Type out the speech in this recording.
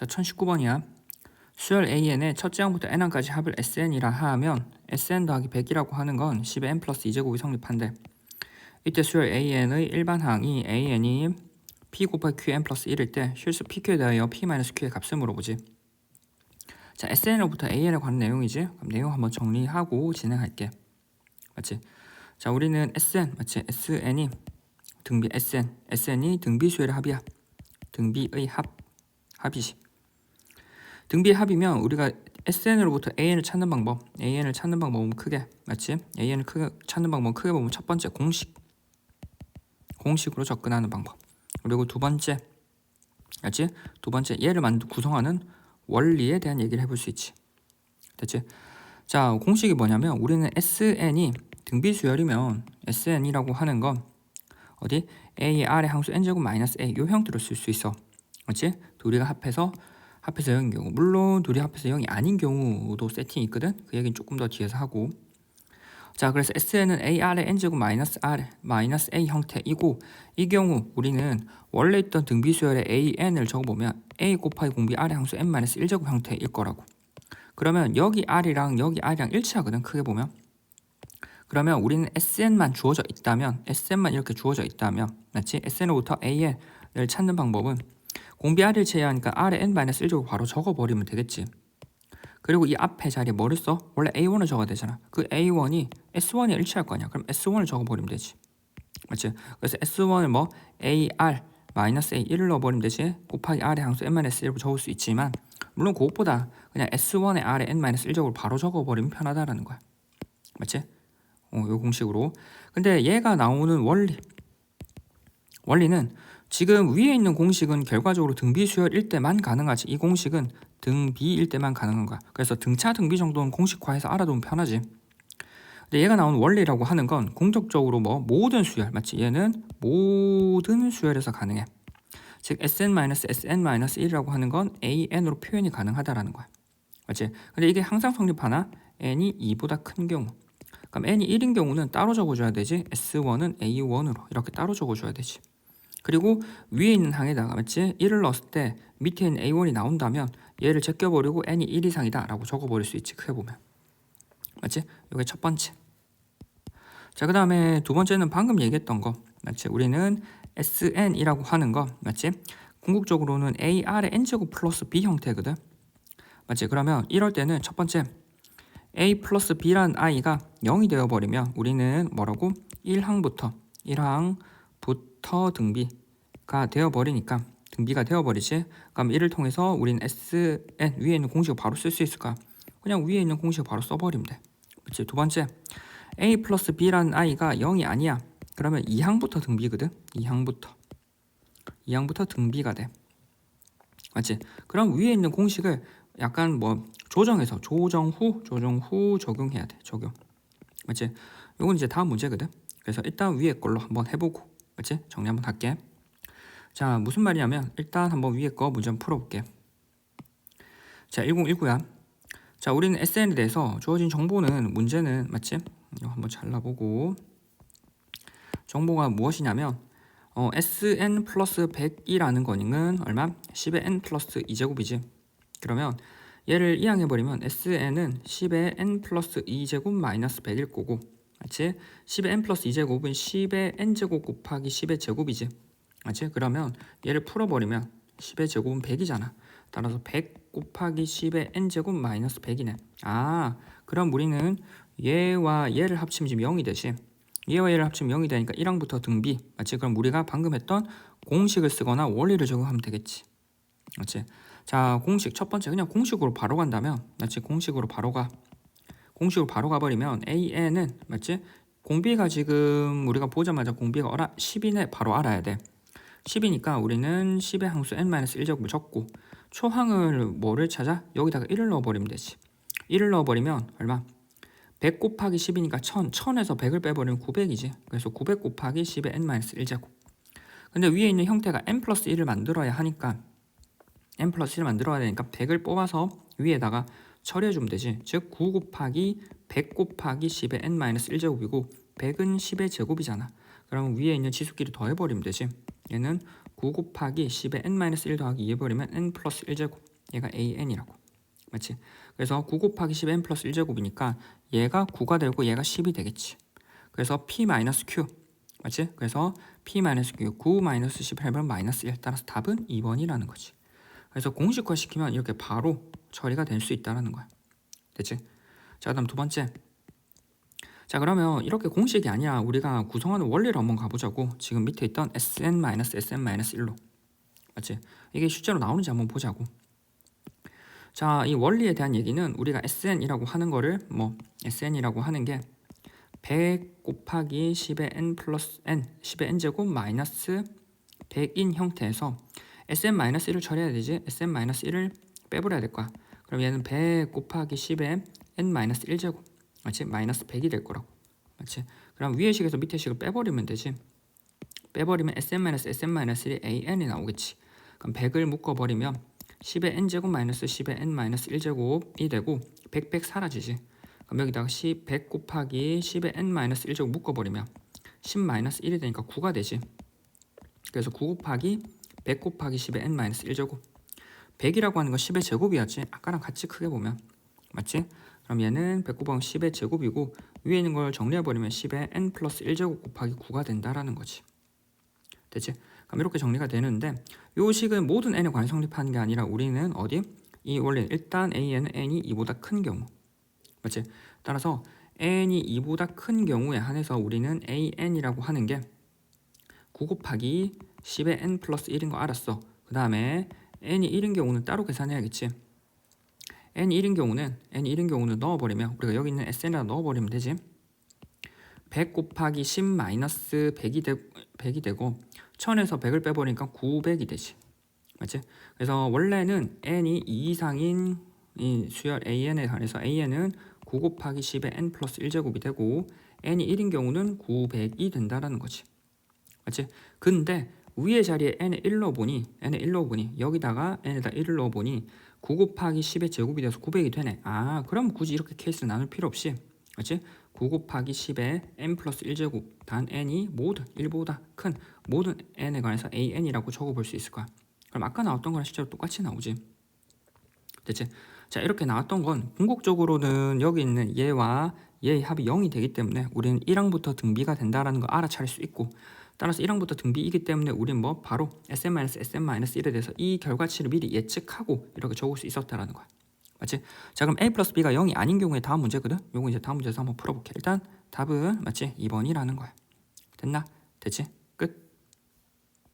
자, 1019번이야. 수열 AN의 첫째 항부터 n항까지 합을 SN이라 하면 SN 더하기 100이라고 하는 건 10의 n 플러스 2제곱이 성립한대. 이때 수열 AN의 일반 항이 AN이 P 곱하기 QN 플러스 1일 때 실수 PQ에 대하여 P 마이너스 Q의 값을 물어보지. 자, SN으로부터 AN에 관한 내용이지. 그럼 내용 한번 정리하고 진행할게. 맞지? 자, 우리는 SN, 맞지? SN이 등비 SN이 등비 수열의 합이야. 등비의 합이지. 등비의 합이면 우리가 SN으로부터 AN을 찾는 방법은 크게, 맞지? AN을 크게 찾는 방법은 크게 보면 첫 번째 공식으로 접근하는 방법. 그리고 두 번째, 맞지? 두 번째 얘를 구성하는 원리에 대한 얘기를 해볼 수 있지. 됐지? 자, 공식이 뭐냐면 우리는 SN이 등비 수열이면 SN이라고 하는 건 어디? A의 R의 항수 N제곱 마이너스 A 요 형태로 쓸 수 있어. 맞지? 둘이가 합해서 0인 경우, 물론 둘이 합해서 0이 아닌 경우도 세팅이 있거든. 그 얘기는 조금 더 뒤에서 하고. 자, 그래서 SN은 AR의 N제곱 마이너스 R 마이너스 A 형태이고, 이 경우 우리는 원래 있던 등비수열의 AN을 적어보면 A 곱하기 공비 R의 항수 N 마이너스 1제곱 형태일 거라고. 그러면 여기 R이랑 여기 R이랑 일치하거든, 크게 보면. 그러면 우리는 SN만 주어져 있다면, SN만 이렇게 주어져 있다면, 맞지? SN으로부터 AN을 찾는 방법은 공비 R을 제외하니까 R의 N-1제곱 바로 적어버리면 되겠지. 그리고 이 앞에 자리에 뭐를 써? 원래 A1을 적어야 되잖아. 그 A1이 S1에 일치할 거 아니야. 그럼 S1을 적어버리면 되지. 맞지? 그래서 S1을 뭐 AR 마이너스 A1을 넣어버리면 되지. 곱하기 R의 항수 N-1을 적을 수 있지만, 물론 그것보다 그냥 S1의 R의 N-1제곱을 바로 적어버리면 편하다라는 거야. 맞지? 요 공식으로. 근데 얘가 나오는 원리는 지금 위에 있는 공식은 결과적으로 등비수열일 때만 가능하지. 이 공식은 등비일 때만 가능한 거야. 그래서 등차 등비 정도는 공식화해서 알아두면 편하지. 근데 얘가 나오는 원리라고 하는 건 공적적으로 뭐 모든 수열, 맞지? 얘는 모든 수열에서 가능해. 즉 SN-SN-1이라고 하는 건 AN으로 표현이 가능하다라는 거야. 맞지? 근데 이게 항상 성립하나? N이 2보다 큰 경우. 그럼 N이 1인 경우는 따로 적어줘야 되지. S1은 A1으로 이렇게 따로 적어줘야 되지. 그리고 위에 있는 항에다가, 맞지? 1을 넣었을 때 밑에 있는 A1이 나온다면 얘를 제껴버리고 N이 1 이상이다 라고 적어버릴 수 있지. 크게 보면. 맞지? 이게 첫 번째. 자, 그 다음에 두 번째는 방금 얘기했던 거. 맞지? 우리는 SN이라고 하는 거. 맞지? 궁극적으로는 AR의 N제곱 플러스 B 형태거든. 맞지? 그러면 이럴 때는 첫 번째 A 플러스 B라는 I가 0이 되어버리면 우리는 뭐라고? 1항부터 등비가 되어버리니까 등비가 되어버리지. 그럼 이를 통해서 우리는 SN 위에 있는 공식을 바로 쓸 수 있을까? 그냥 위에 있는 공식을 바로 써버리면 돼. 그치? 두 번째 A 플러스 B라는 I가 0이 아니야. 그러면 2항부터 등비거든. 2항부터 등비가 돼. 맞지? 그럼 위에 있는 공식을 약간 뭐 조정해서 조정 후 적용해야 돼. 적용. 맞지? 요건 이제 다음 문제거든. 그래서 일단 위에 걸로 한번 해보고, 맞지? 정리 한번 할게. 자, 무슨 말이냐면 일단 한번 위에 거 문제 한번 풀어볼게. 자, 1019야. 자, 우리는 SN에 대해서 주어진 정보는 문제는, 맞지? 이거 한번 잘라보고. 정보가 무엇이냐면 SN 플러스 100이라는 거는 얼마? 10의 N 플러스 2제곱이지. 그러면 얘를 이항해버리면 SN은 10의 N 플러스 2제곱 마이너스 100일 거고, 맞지? 10의 N 플러스 2제곱은 10의 N제곱 곱하기 10의 제곱이지. 맞지? 그러면 얘를 풀어버리면 10의 제곱은 100이잖아. 따라서 100 곱하기 10의 N제곱 마이너스 100이네. 아, 그럼 우리는 얘와 얘를 합치면 지금 0이 되지. 얘와 얘를 합치면 0이 되니까 1항부터 등비. 맞지? 그럼 우리가 방금 했던 공식을 쓰거나 원리를 적용하면 되겠지. 맞지? 자, 공식 첫 번째 그냥 공식으로 바로 간다면, 맞지? 공식으로 바로 가버리면 AN은, 맞지? 공비가 지금 우리가 보자마자 공비가 10이네 바로 알아야 돼. 10이니까 우리는 10의 항수 N-1제곱을 적고, 초항을 뭐를 찾아? 여기다가 1을 넣어버리면 되지. 1을 넣어버리면 얼마? 100 곱하기 10이니까 1000에서 100을 빼버리면 900이지. 그래서 900 곱하기 10의 N-1제곱. 근데 위에 있는 형태가 N 플러스 1을 만들어야 하니까 N 플러스 1을 만들어야 되니까 100을 뽑아서 위에다가 처리해주면 되지. 즉 9 곱하기 100 곱하기 10의 N-1제곱이고 100은 10의 제곱이잖아. 그러면 위에 있는 지수끼리 더해버리면 되지. 얘는 9 곱하기 10의 N-1 더하기 2 해버리면 N 플러스 1제곱. 얘가 AN이라고. 맞지? 그래서 9 곱하기 10n 플러스 1제곱이니까 얘가 9가 되고 얘가 10이 되겠지. 그래서 P-Q. 맞지? 그래서 P-Q 9 마이너스 10 해보면 마이너스 1. 따라서 답은 2번이라는 거지. 그래서 공식화 시키면 이렇게 바로 처리가 될 수 있다는 거야. 됐지? 자, 그다음 두 번째. 자, 그러면 이렇게 공식이 아니라 우리가 구성하는 원리를 한번 가보자고. 지금 밑에 있던 Sn-Sn-1로. 맞지? 이게 실제로 나오는지 한번 보자고. 자, 이 원리에 대한 얘기는 우리가 Sn이라고 하는 거를 Sn이라고 하는 게 100 곱하기 10의 n 플러스 n, 10의 n제곱 마이너스 100인 형태에서 Sn-1을 처리해야 되지. Sn-1을 빼버려야 될 거야. 그럼 얘는 100 곱하기 10의 n-1제곱. 맞지? 마이너스 100이 될 거라고. 맞지? 그럼 위의 식에서 밑에 식을 빼버리면 되지. 빼버리면 Sn-Sn-1이 an이 나오겠지. 그럼 100을 묶어버리면 10의 n제곱 마이너스 10의 n-1제곱이 되고 100 사라지지. 그럼 여기다가 100 곱하기 10의 n-1제곱 묶어버리면 10-1이 되니까 9가 되지. 그래서 9 곱하기 100 곱하기 10의 n-1제곱. 100이라고 하는 건 10의 제곱이었지. 아까랑 같이 크게 보면. 맞지? 그럼 얘는 100 곱하기 10의 제곱이고 위에 있는 걸 정리해버리면 10의 n 플러스 1제곱 곱하기 9가 된다라는 거지. 됐지? 그럼 이렇게 정리가 되는데 이 식은 모든 n에 관해 성립하는 게 아니라 우리는 어디? 이 원리는 일단 a는 n이 2보다 큰 경우. 맞지? 따라서 n이 2보다 큰 경우에 한해서 우리는 an이라고 하는 게 9 곱하기 10의 n 플러스 1인 거 알았어. 그 다음에 n이 1인 경우는 따로 계산해야겠지. n이 1인 경우는 넣어버리면 우리가 여기 있는 sn에다 넣어버리면 되지. 100 곱하기 10 마이너스 100이 되고 1000에서 100을 빼버리니까 900이 되지. 맞지? 그래서 원래는 n이 2 이상인 이 수열 an에 관해서 an은 9 곱하기 10의 n 플러스 1제곱이 되고 n이 1인 경우는 900이 된다라는 거지. 맞지? 근데 위의 자리에 n을 1로 보니 여기다가 n에다 1을 넣어보니 9 곱하기 10의 제곱이 돼서 900이 되네. 아, 그럼 굳이 이렇게 케이스를 나눌 필요 없이, 맞지? 9 곱하기 10의 n 플러스 1제곱 단 n이 모든 1보다 큰 모든 n에 관해서 an이라고 적어볼 수 있을 거야. 그럼 아까 나왔던 거랑 실제로 똑같이 나오지. 됐지? 자, 이렇게 나왔던 건 궁극적으로는 여기 있는 얘와 얘의 합이 0이 되기 때문에 우리는 1항부터 등비가 된다라는 걸 알아차릴 수 있고, 따라서 1항부터 등비이기 때문에 우리는 바로 Sn-Sn-1에 대해서 이 결과치를 미리 예측하고 이렇게 적을 수 있었다라는 거야. 맞지? 자, 그럼 A 플러스 B가 0이 아닌 경우에 다음 문제거든? 요거 이제 다음 문제에서 한번 풀어볼게. 일단 답은 맞지? 2번이라는 거야. 됐나? 됐지?